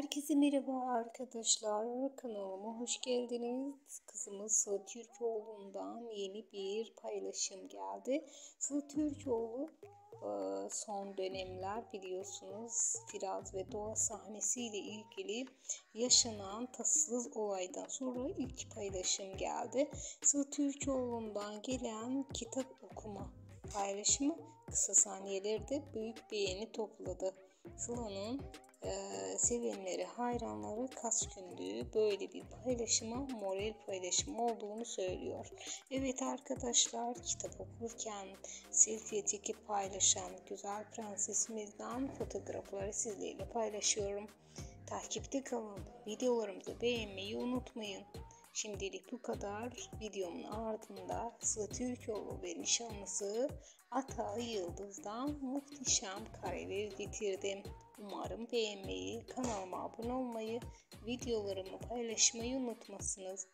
Herkese merhaba arkadaşlar. Kanalıma hoş geldiniz. Kızımız Sıla Türkoğlu'ndan yeni bir paylaşım geldi. Sıla Türkoğlu son dönemler biliyorsunuz Firaz ve Doğa sahnesiyle ilgili yaşanan tatsız olaydan sonra ilk paylaşım geldi. Sıla Türkoğlu'ndan gelen kitap okuma paylaşımı kısa saniyelerde büyük beğeni topladı. Sıla'nın sevenleri, hayranları kaç gündür böyle bir paylaşıma moral paylaşımı olduğunu söylüyor. Evet arkadaşlar, kitap okurken selfie çekip paylaşan güzel prensesimizden fotoğrafları sizlerle paylaşıyorum. Takipte kalın. Videolarımızı beğenmeyi unutmayın. Şimdilik bu kadar. Videomun ardında Sıla Türkoğlu ve nişanlısı Atay Yıldız'dan muhteşem kareler getirdim. Umarım beğenmeyi, kanalıma abone olmayı, videolarımı paylaşmayı unutmazsınız.